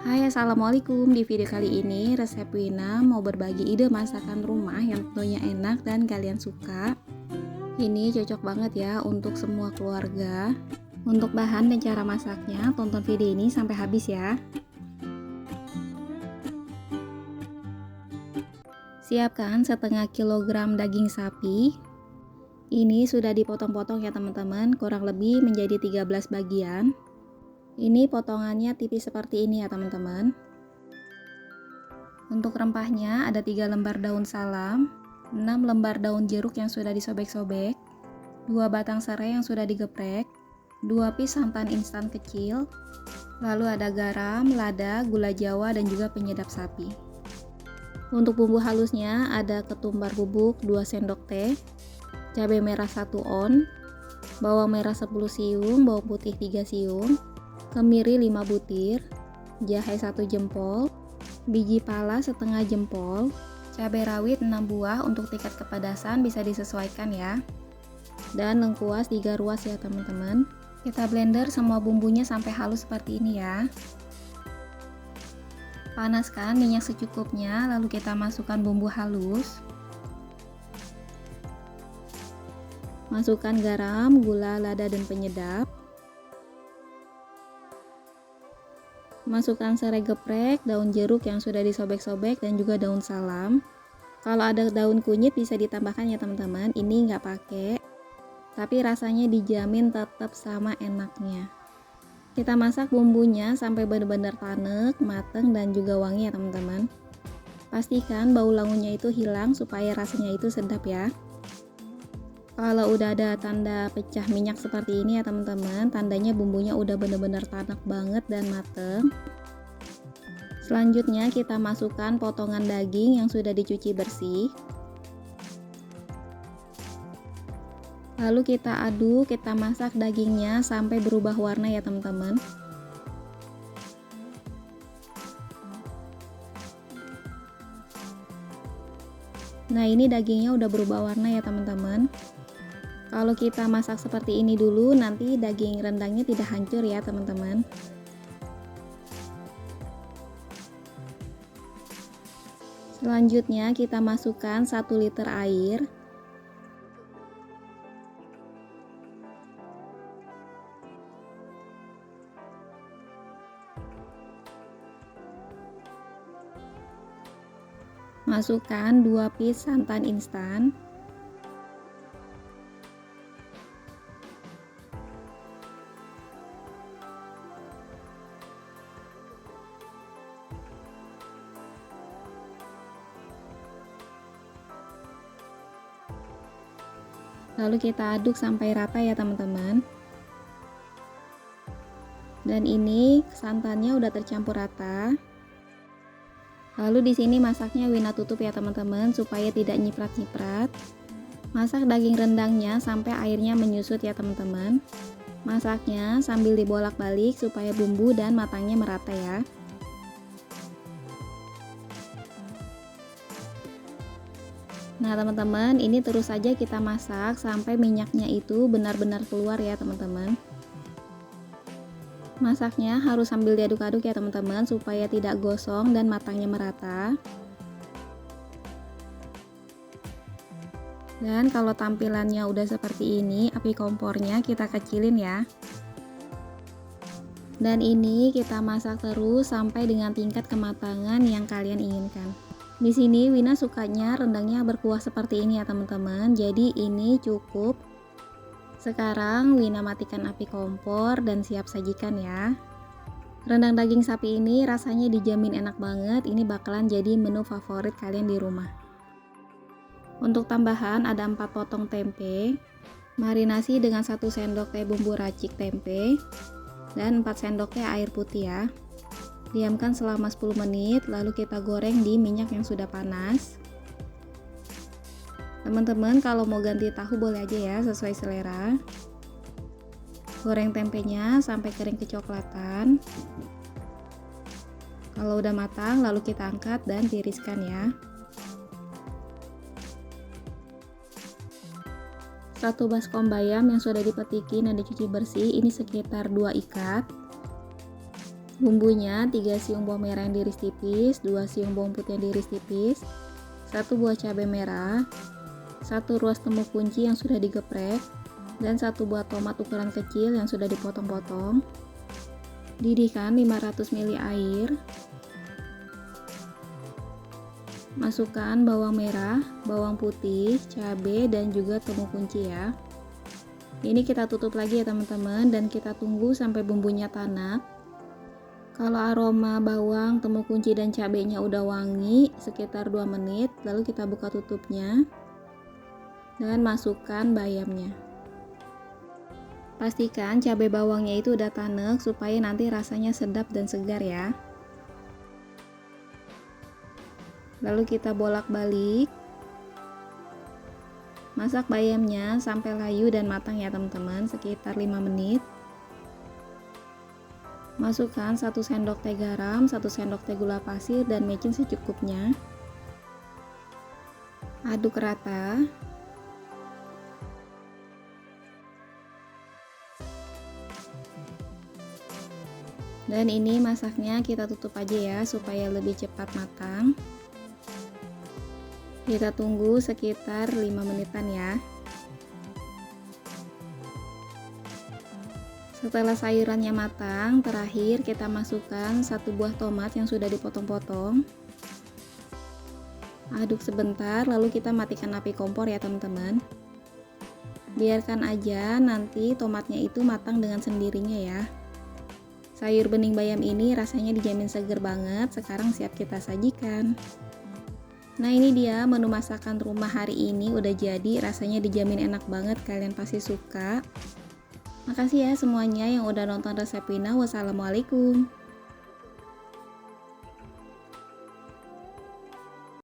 Hai, assalamualaikum. Di video kali ini resep Wina mau berbagi ide masakan rumah yang tentunya enak dan kalian suka. Ini cocok banget ya untuk semua keluarga. Untuk bahan dan cara masaknya, tonton video ini sampai habis ya. Siapkan setengah kilogram daging sapi. Ini sudah dipotong-potong ya teman-teman, kurang lebih menjadi 13 bagian. Ini potongannya tipis seperti ini ya teman-teman. Untuk rempahnya ada 3 lembar daun salam, 6 lembar daun jeruk yang sudah disobek-sobek, 2 batang serai yang sudah digeprek, 2 piece santan instan kecil, lalu ada garam, lada, gula jawa, dan juga penyedap sapi. Untuk bumbu halusnya ada ketumbar bubuk 2 sendok teh, cabai merah 1 on, bawang merah 10 siung, bawang putih 3 siung, kemiri 5 butir, jahe 1 jempol, biji pala setengah jempol, cabai rawit 6 buah. Untuk tingkat kepedasan bisa disesuaikan ya, dan lengkuas 3 ruas ya teman-teman. Kita blender semua bumbunya sampai halus seperti ini ya. Panaskan minyak secukupnya, lalu kita masukkan bumbu halus, masukkan garam, gula, lada, dan penyedap. Masukkan serai geprek, daun jeruk yang sudah disobek-sobek, dan juga daun salam. Kalau ada daun kunyit bisa ditambahkan ya teman-teman, ini nggak pakai, tapi rasanya dijamin tetap sama enaknya. Kita masak bumbunya sampai benar-benar tanek, mateng, dan juga wangi ya teman-teman. Pastikan bau langunya itu hilang supaya rasanya itu sedap ya. Kalau udah ada tanda pecah minyak seperti ini ya teman-teman, tandanya bumbunya udah bener-bener tanak banget dan mateng. Selanjutnya kita masukkan potongan daging yang sudah dicuci bersih. Lalu kita aduk, kita masak dagingnya sampai berubah warna ya teman-teman. Nah, ini dagingnya udah berubah warna ya teman-teman. Kalau kita masak seperti ini dulu, nanti daging rendangnya tidak hancur ya teman-teman. Selanjutnya kita masukkan 1 liter air. Masukkan 2 piece santan instan. Lalu kita aduk sampai rata ya teman-teman. Dan ini santannya udah tercampur rata. Lalu di sini masaknya Wina tutup ya teman-teman supaya tidak nyiprat-nyiprat. Masak daging rendangnya sampai airnya menyusut ya teman-teman. Masaknya sambil dibolak-balik supaya bumbu dan matangnya merata ya. Nah teman-teman, ini terus saja kita masak sampai minyaknya itu benar-benar keluar ya teman-teman. Masaknya harus sambil diaduk-aduk ya teman-teman supaya tidak gosong dan matangnya merata. Dan kalau tampilannya udah seperti ini, api kompornya kita kecilin ya. Dan ini kita masak terus sampai dengan tingkat kematangan yang kalian inginkan. Di sini Wina sukanya rendangnya berkuah seperti ini ya teman-teman. Jadi ini cukup. Sekarang Wina matikan api kompor dan siap sajikan ya. Rendang daging sapi ini rasanya dijamin enak banget. Ini bakalan jadi menu favorit kalian di rumah. Untuk tambahan ada 4 potong tempe, marinasi dengan 1 sendok teh bumbu racik tempe, dan 4 sendok teh air putih ya. Diamkan selama 10 menit, lalu kita goreng di minyak yang sudah panas. Teman-teman kalau mau ganti tahu boleh aja ya, sesuai selera. Goreng tempenya sampai kering kecoklatan. Kalau udah matang lalu kita angkat dan tiriskan ya. 1 baskom bayam yang sudah dipetikin dan dicuci bersih, ini sekitar 2 ikat. Bumbunya 3 siung bawang merah yang diiris tipis, 2 siung bawang putih yang diiris tipis, 1 buah cabai merah, 1 ruas temu kunci yang sudah digeprek, dan 1 buah tomat ukuran kecil yang sudah dipotong-potong. Didihkan 500 ml air. Masukkan bawang merah, bawang putih, cabai, dan juga temu kunci ya. Ini kita tutup lagi ya teman-teman, dan kita tunggu sampai bumbunya tanak. Kalau aroma bawang, temu kunci, dan cabenya udah wangi sekitar 2 menit, lalu kita buka tutupnya dan masukkan bayamnya. Pastikan cabai bawangnya itu udah tanek supaya nanti rasanya sedap dan segar ya. Lalu kita bolak-balik. Masak bayamnya sampai layu dan matang ya teman-teman, sekitar 5 menit. Masukkan 1 sendok teh garam, 1 sendok teh gula pasir, dan micin secukupnya. Aduk rata. Dan ini masaknya kita tutup aja ya supaya lebih cepat matang. Kita tunggu sekitar 5 menitan ya. Setelah sayurannya matang, terakhir kita masukkan 1 buah tomat yang sudah dipotong-potong. Aduk sebentar, lalu kita matikan api kompor ya teman-teman. Biarkan aja nanti tomatnya itu matang dengan sendirinya ya. Sayur bening bayam ini rasanya dijamin seger banget. Sekarang siap kita sajikan. Nah ini dia menu masakan rumah hari ini udah jadi, rasanya dijamin enak banget, kalian pasti suka. Makasih ya semuanya yang udah nonton resep Wina. Wassalamualaikum.